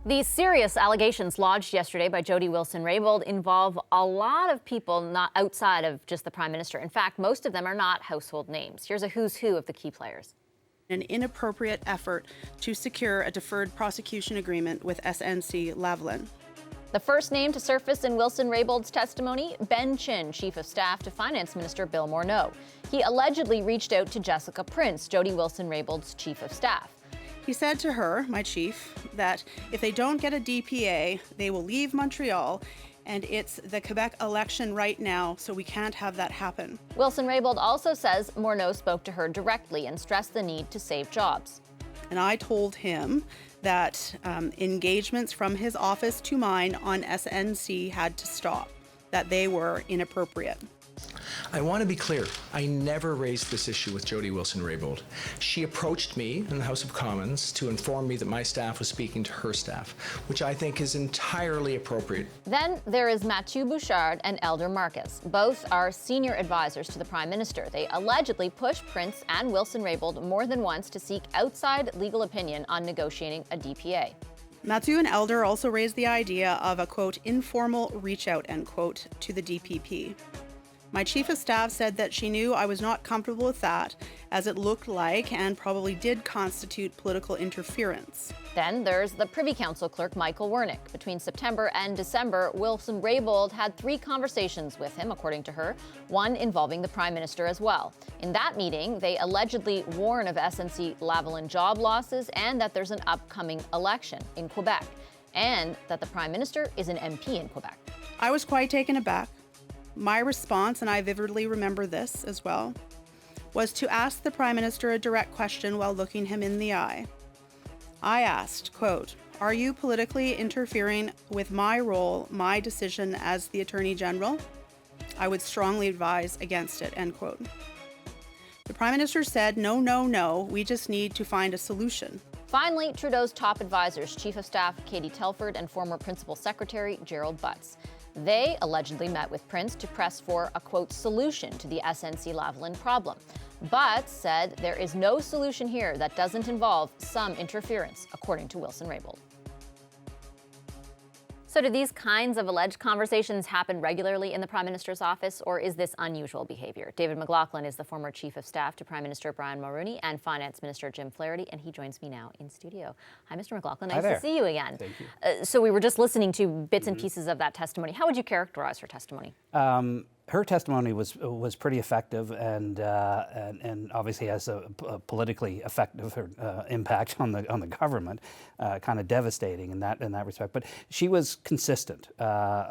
The serious allegations lodged yesterday by Jody Wilson-Raybould involve a lot of people not outside of just the Prime Minister. In fact, most of them are not household names. Here's a who's who of the key players. An inappropriate effort to secure a deferred prosecution agreement with SNC-Lavalin. The first name to surface in Wilson-Raybould's testimony, Ben Chin, Chief of Staff to Finance Minister Bill Morneau. He allegedly reached out to Jessica Prince, Jody Wilson-Raybould's Chief of Staff. He said to her, my chief, that if they don't get a DPA, they will leave Montreal, and it's the Quebec election right now, so we can't have that happen. Wilson-Raybould also says Morneau spoke to her directly and stressed the need to save jobs. And I told him that engagements from his office to mine on SNC had to stop, that they were inappropriate. I want to be clear. I never raised this issue with Jody Wilson-Raybould. She approached me in the House of Commons to inform me that my staff was speaking to her staff, which I think is entirely appropriate. Then there is Mathieu Bouchard and Elder Marcus. Both are senior advisors to the Prime Minister. They allegedly pushed Prince and Wilson-Raybould more than once to seek outside legal opinion on negotiating a DPA. Mathieu and Elder also raised the idea of a, quote, informal reach out, end quote, to the DPP. My Chief of Staff said that she knew I was not comfortable with that, as it looked like and probably did constitute political interference. Then there's the Privy Council clerk, Michael Wernick. Between September and December, Wilson-Raybould had 3 conversations with him, according to her, one involving the Prime Minister as well. In that meeting, they allegedly warn of SNC-Lavalin job losses and that there's an upcoming election in Quebec, and that the Prime Minister is an MP in Quebec. I was quite taken aback. My response, and I vividly remember this as well, was to ask the Prime Minister a direct question while looking him in the eye. I asked, quote, "Are you politically interfering with my role, my decision as the Attorney General? I would strongly advise against it," end quote. The Prime Minister said, no, we just need to find a solution. Finally, Trudeau's top advisors, Chief of Staff Katie Telford and former Principal Secretary Gerald Butts. They allegedly met with Prince to press for a, quote, solution to the SNC-Lavalin problem. Butts said there is no solution here that doesn't involve some interference, according to Wilson-Raybould. So do these kinds of alleged conversations happen regularly in the Prime Minister's office, or is this unusual behavior? David McLaughlin is the former Chief of Staff to Prime Minister Brian Mulroney and Finance Minister Jim Flaherty, and he joins me now in studio. Hi, Mr. McLaughlin. Nice to see you again. Thank you. So we were just listening to bits and pieces of that testimony. How would you characterize her testimony? Her testimony was pretty effective and obviously has a politically effective impact on the government, kind of devastating in that respect. But she was consistent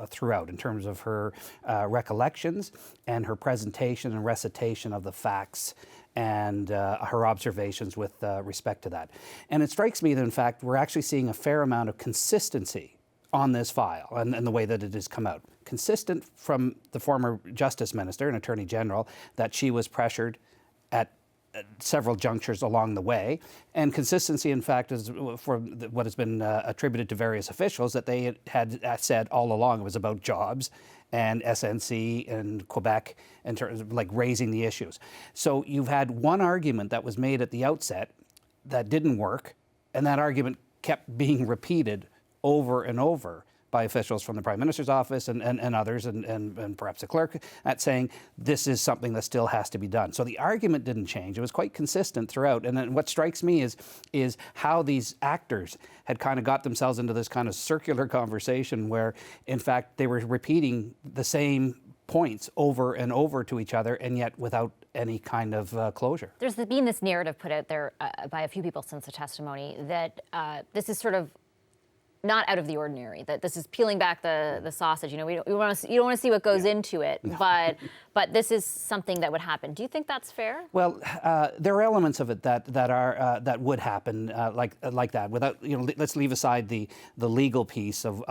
throughout in terms of her recollections and her presentation and recitation of the facts and her observations with respect to that. And it strikes me that, in fact, we're actually seeing a fair amount of consistency on this file and the way that it has come out. Consistent from the former Justice Minister and Attorney General that she was pressured at several junctures along the way, and consistency, in fact, is for what has been attributed to various officials that they had said all along it was about jobs and SNC and Quebec in terms of like raising the issues. So you've had one argument that was made at the outset that didn't work, and that argument kept being repeated over and over by officials from the Prime Minister's office and others and perhaps the clerk at saying this is something that still has to be done. So the argument didn't change. It was quite consistent throughout. And then what strikes me is how these actors had kind of got themselves into this kind of circular conversation where, in fact, they were repeating the same points over and over to each other, and yet without any kind of closure. There's been this narrative put out there by a few people since the testimony that this is sort of not out of the ordinary, that this is peeling back the sausage. You know, you don't want to see what goes into it, no. but this is something that would happen. Do you think that's fair? Well, there are elements of it that would happen like that. Without, you know, let's leave aside the legal piece of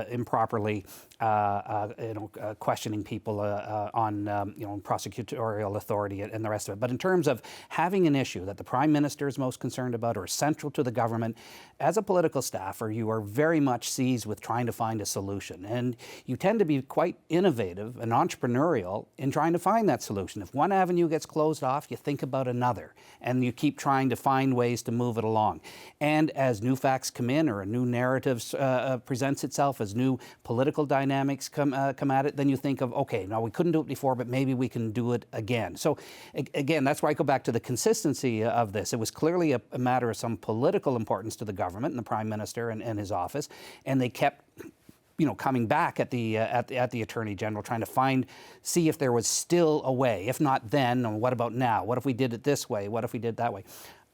improperly questioning people on prosecutorial authority and the rest of it. But in terms of having an issue that the Prime Minister is most concerned about or central to the government, as a political staffer, you are very much seized with trying to find a solution. And you tend to be quite innovative and entrepreneurial in trying to find that solution. If one avenue gets closed off, you think about another, and you keep trying to find ways to move it along. And as new facts come in or a new narrative presents itself, as new political dynamics come at it, then you think of, okay, now we couldn't do it before, but maybe we can do it again. So again, that's where I go back to the consistency of this. It was clearly a matter of some political importance to the government and the Prime Minister and his office, and they kept coming back at the Attorney General, trying to see if there was still a way. If not then, what about now? What if we did it this way? What if we did it that way?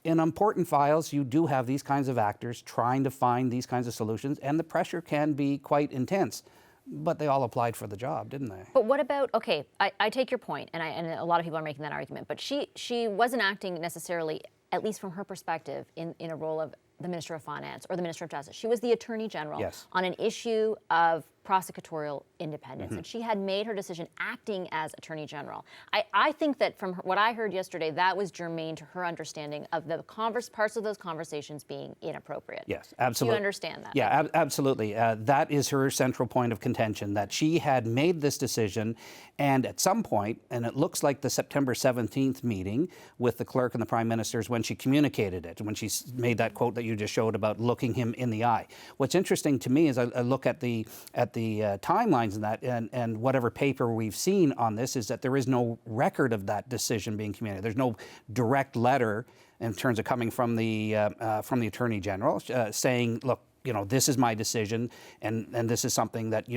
In important files, you do have these kinds of actors trying to find these kinds of solutions, and the pressure can be quite intense. But they all applied for the job, didn't they? But what about, okay, I take your point, and a lot of people are making that argument, but she wasn't acting necessarily, at least from her perspective, in a role of the Minister of Finance or the Minister of Justice. She was the Attorney General on an issue of prosecutorial independence, and she had made her decision acting as Attorney General. I think that from what I heard yesterday, that was germane to her understanding of the parts of those conversations being inappropriate. Yes, absolutely. Do you understand that? Yeah, absolutely. That is her central point of contention, that she had made this decision, and at some point, and it looks like the September 17th meeting with the clerk and the Prime Ministers when she communicated it, when she made that quote that you just showed about looking him in the eye. What's interesting to me is I look at the timelines in that, and whatever paper we've seen on this, is that there is no record of that decision being communicated. There's no direct letter in terms of coming from the Attorney General saying, look, this is my decision, and this is something that,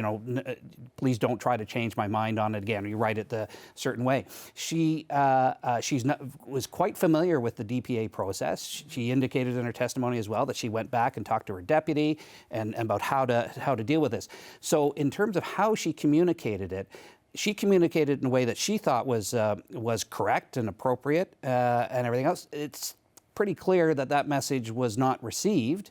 please don't try to change my mind on it again, or you write it the certain way. She was quite familiar with the DPA process. She indicated in her testimony as well that she went back and talked to her deputy and about how to deal with this. So in terms of how she communicated it, she communicated in a way that she thought was correct and appropriate and everything else. It's pretty clear that message was not received.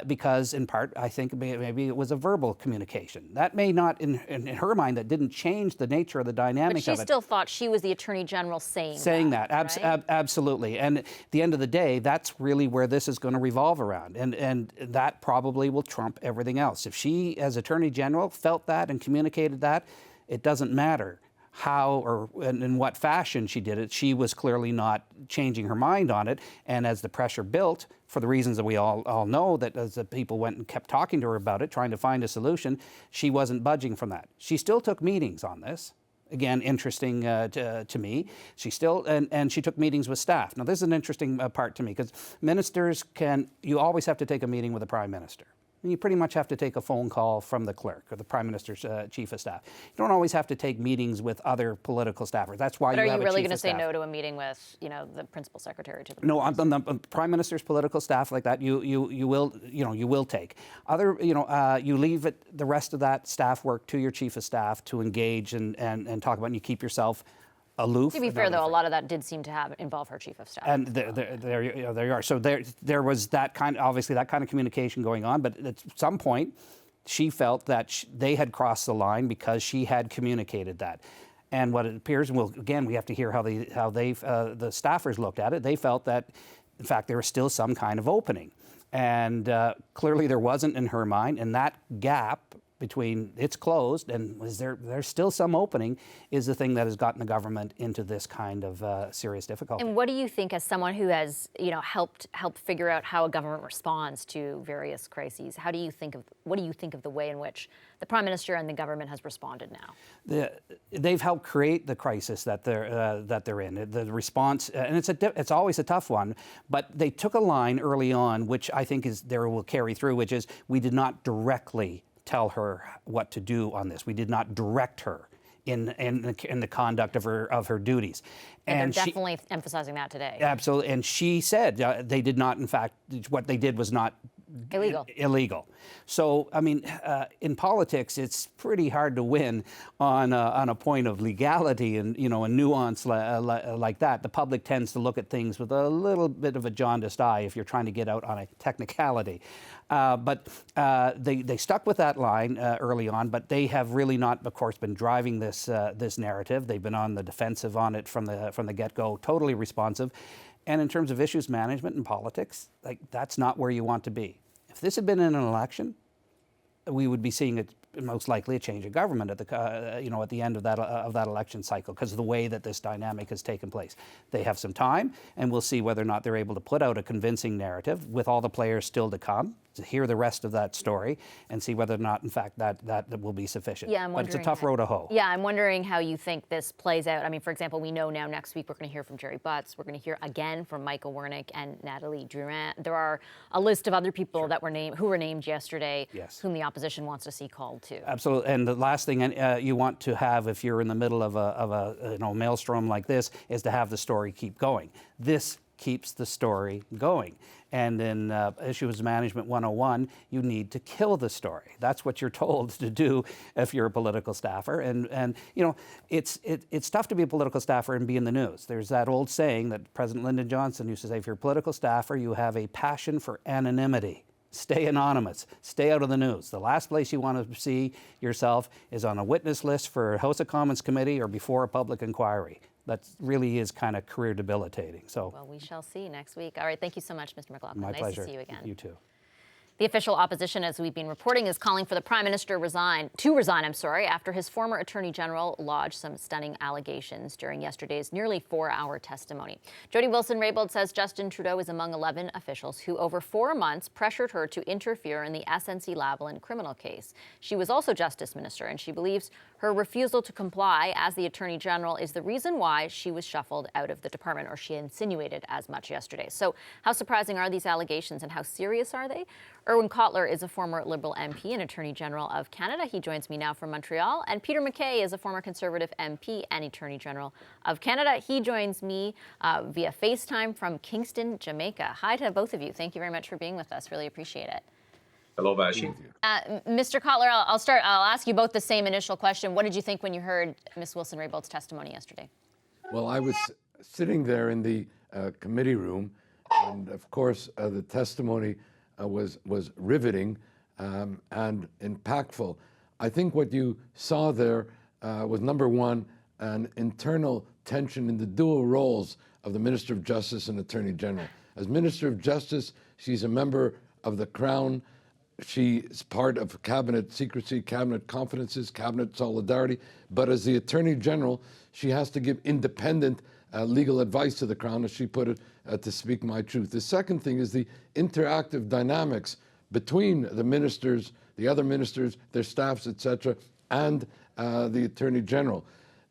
Because in part, I think maybe it was a verbal communication. That may not, in her mind, that didn't change the nature of the dynamic of it. But she still thought she was the Attorney General saying that. Right? Absolutely. And at the end of the day, that's really where this is going to revolve around. And that probably will trump everything else. If she, as Attorney General, felt that and communicated that, it doesn't matter how or in what fashion she did it. She was clearly not changing her mind on it. And as the pressure built, for the reasons that we all know, that as the people went and kept talking to her about it, trying to find a solution, she wasn't budging from that. She still took meetings on this. Again, interesting to me. She still, and she took meetings with staff. Now, this is an interesting part to me, because ministers you always have to take a meeting with the Prime Minister. And you pretty much have to take a phone call from the clerk or the Prime Minister's Chief of Staff. You don't always have to take meetings with other political staffers. That's why you have a Chief of Staff. But are you really going to say no to a meeting with, the Principal Secretary to the No, on the Prime Minister's political staff like that, you will take. You leave the rest of that staff work to your Chief of Staff to engage and talk about, and you keep yourself aloof. To be fair, though, a lot of that did seem to involve her Chief of Staff. And there you are. So there was obviously that kind of communication going on, but at some point, she felt that they had crossed the line because she had communicated that. And what it appears, and we have to hear how the staffers looked at it. They felt that, in fact, there was still some kind of opening, and clearly there wasn't in her mind. And that gap between it's closed and there's still some opening is the thing that has gotten the government into this kind of serious difficulty. And what do you think, as someone who has helped figure out how a government responds to various crises, what do you think of the way in which the Prime Minister and the government has responded now? They've helped create the crisis that they're in. The response, and it's always a tough one, but they took a line early on, which I think will carry through, which is we did not directly tell her what to do on this. We did not direct her in the conduct of her duties. And they're definitely emphasizing that today. Absolutely. And she said they did not, in fact, what they did was not illegal. So, I mean, in politics, it's pretty hard to win on a point of legality and, you know, a nuance like that. The public tends to look at things with a little bit of a jaundiced eye if you're trying to get out on a technicality. But they stuck with that line early on, but they have really not, of course, been driving this narrative. They've been on the defensive on it from the get-go, totally responsive. And in terms of issues management and politics, like, that's not where you want to be. If this had been in an election, we would be seeing it most likely a change of government at the end of that election cycle, because of the way that this dynamic has taken place. They have some time, and we'll see whether or not they're able to put out a convincing narrative with all the players still to come, to hear the rest of that story and see whether or not, in fact, that will be sufficient. Yeah, but it's a tough road to hoe. Yeah, I'm wondering how you think this plays out. I mean, for example, we know now next week we're going to hear from Jerry Butts. We're going to hear again from Michael Wernick and Natalie Drouin. There are a list of other people that were named yesterday, whom the opposition wants to see called too. Absolutely. And the last thing you want to have if you're in the middle of a maelstrom like this is to have the story keep going. This keeps the story going. And in Issues Management 101, you need to kill the story. That's what you're told to do if you're a political staffer. And you know, it's tough to be a political staffer and be in the news. There's that old saying that President Lyndon Johnson used to say, if you're a political staffer, you have a passion for anonymity. Stay anonymous. Stay out of the news. The last place you want to see yourself is on a witness list for a House of Commons committee or before a public inquiry. That really is kind of career debilitating. So, well, we shall see next week. All right, thank you so much, Mr. McLaughlin. My pleasure. Nice to see you again. You too. The official opposition, as we've been reporting, is calling for the Prime Minister to resign after his former Attorney General lodged some stunning allegations during yesterday's nearly 4-hour testimony. Jody Wilson-Raybould says Justin Trudeau is among 11 officials who, over 4 months, pressured her to interfere in the SNC-Lavalin criminal case. She was also Justice Minister, and she believes her refusal to comply as the Attorney General is the reason why she was shuffled out of the department, or she insinuated as much yesterday. So how surprising are these allegations and how serious are they? Irwin Cotler is a former Liberal MP and Attorney General of Canada. He joins me now from Montreal. And Peter MacKay is a former Conservative MP and Attorney General of Canada. He joins me via FaceTime from Kingston, Jamaica. Hi to both of you. Thank you very much for being with us. Really appreciate it. Hello, Vashi. Mr. Cotler, I'll ask you both the same initial question. What did you think when you heard Ms. Wilson-Raybould's testimony yesterday? Well, I was sitting there in the committee room, and of course, the testimony was riveting and impactful. I think what you saw there was, number one, an internal tension in the dual roles of the Minister of Justice and Attorney General. As Minister of Justice, she's a member of the Crown. She is part of cabinet secrecy, cabinet confidences, cabinet solidarity. But as the Attorney General, she has to give independent legal advice to the Crown, as she put it, to speak my truth. The second thing is the interactive dynamics between the ministers, the other ministers, their staffs, etc., and the Attorney General.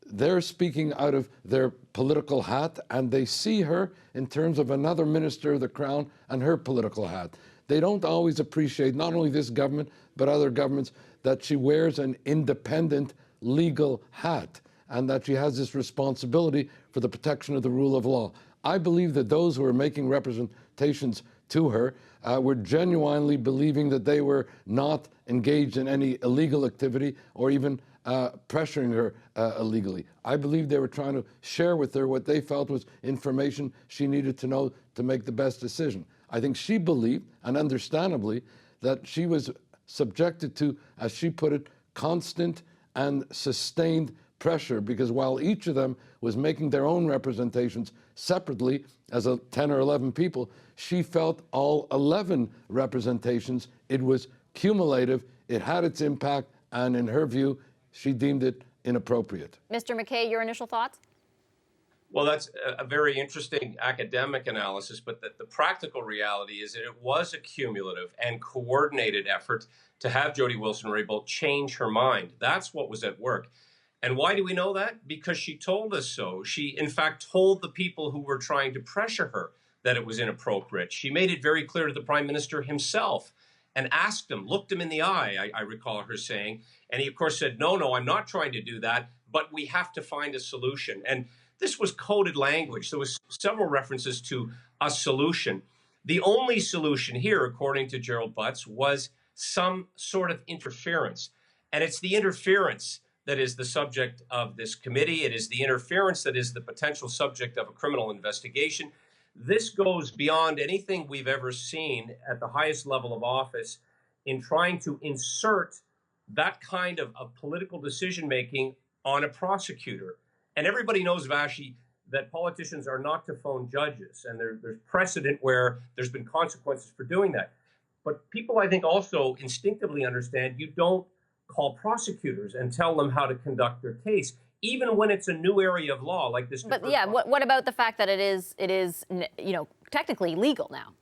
They're speaking out of their political hat, and they see her in terms of another minister of the Crown and her political hat. They don't always appreciate, not only this government, but other governments, that she wears an independent legal hat and that she has this responsibility for the protection of the rule of law. I believe that those who are making representations to her were genuinely believing that they were not engaged in any illegal activity or even pressuring her illegally. I believe they were trying to share with her what they felt was information she needed to know to make the best decision. I think she believed, and understandably, that she was subjected to, as she put it, constant and sustained pressure, because while each of them was making their own representations separately as 10 or 11 people, she felt all 11 representations. It was cumulative, it had its impact, and in her view, she deemed it inappropriate. Mr. MacKay, your initial thoughts? Well, that's a very interesting academic analysis, but the practical reality is that it was a cumulative and coordinated effort to have Jody Wilson-Raybould change her mind. That's what was at work. And why do we know that? Because she told us so. She, in fact, told the people who were trying to pressure her that it was inappropriate. She made it very clear to the Prime Minister himself and asked him, looked him in the eye, I recall her saying. And he, of course, said, no, I'm not trying to do that, but we have to find a solution. And This was coded language. There was several references to a solution. The only solution here, according to Gerald Butts, was some sort of interference. And it's the interference that is the subject of this committee. It is the interference that is the potential subject of a criminal investigation. This goes beyond anything we've ever seen at the highest level of office in trying to insert that kind of political decision-making on a prosecutor. And everybody knows, Vashi, that politicians are not to phone judges, and there's precedent where there's been consequences for doing that. But people, I think, also instinctively understand you don't call prosecutors and tell them how to conduct their case, even when it's a new area of law like this. But yeah, what about the fact that it is technically legal now?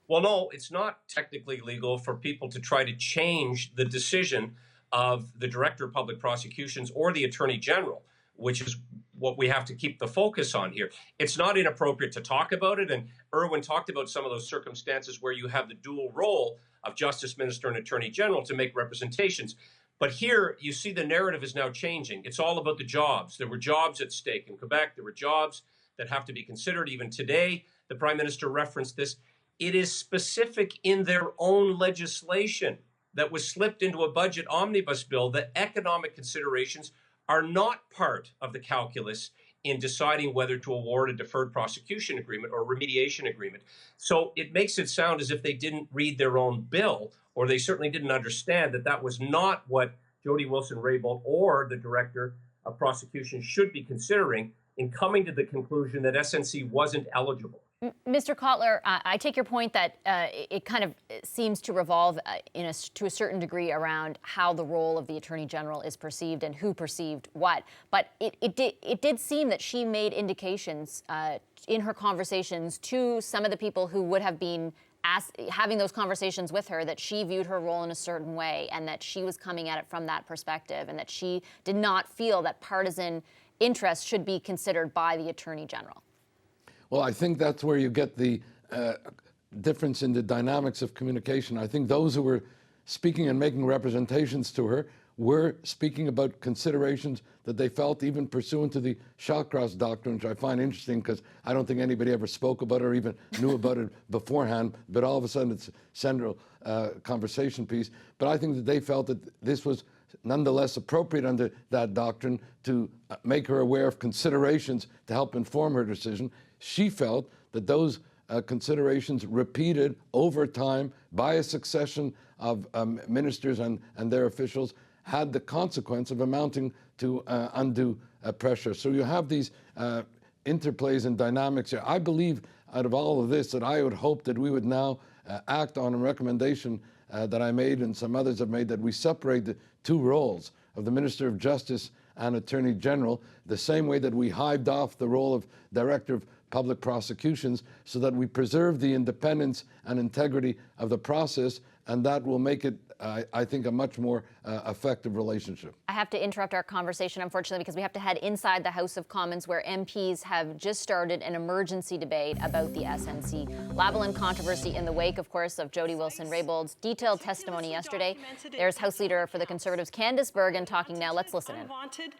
Well, no, it's not technically legal for people to try to change the decision of the Director of Public Prosecutions or the Attorney General, which is what we have to keep the focus on here. It's not inappropriate to talk about it, and Irwin talked about some of those circumstances where you have the dual role of Justice Minister and Attorney General to make representations. But here, you see the narrative is now changing. It's all about the jobs. There were jobs at stake in Quebec. There were jobs that have to be considered. Even today, the Prime Minister referenced this. It is specific in their own legislation that was slipped into a budget omnibus bill that economic considerations are not part of the calculus in deciding whether to award a deferred prosecution agreement or remediation agreement. So it makes it sound as if they didn't read their own bill, or they certainly didn't understand that that was not what Jody Wilson-Raybould or the Director of Prosecution should be considering in coming to the conclusion that SNC wasn't eligible. Mr. Cotler, I take your point that it kind of seems to revolve to a certain degree around how the role of the Attorney General is perceived and who perceived what. But it did seem that she made indications in her conversations to some of the people who would have been having those conversations with her, that she viewed her role in a certain way and that she was coming at it from that perspective, and that she did not feel that partisan interests should be considered by the Attorney General. Well, I think that's where you get the difference in the dynamics of communication. I think those who were speaking and making representations to her were speaking about considerations that they felt, even pursuant to the Shawcross Doctrine, which I find interesting because I don't think anybody ever spoke about it or even knew about it beforehand, but all of a sudden it's a central conversation piece. But I think that they felt that this was nonetheless appropriate under that doctrine to make her aware of considerations to help inform her decision. She felt that those considerations repeated over time by a succession of ministers and their officials had the consequence of amounting to undue pressure. So you have these interplays and dynamics here. I believe out of all of this that I would hope that we would now act on a recommendation that I made and some others have made, that we separate the two roles of the Minister of Justice and Attorney General the same way that we hived off the role of Director of Public Prosecutions, so that we preserve the independence and integrity of the process, and that will make it, I think, a much more effective relationship. I have to interrupt our conversation, unfortunately, because we have to head inside the House of Commons, where MPs have just started an emergency debate about the SNC-Lavalin controversy in the wake, of course, of Jody Wilson-Raybould's detailed testimony yesterday. There's House Leader for the Conservatives, Candice Bergen, talking now. Let's listen in. Unwanted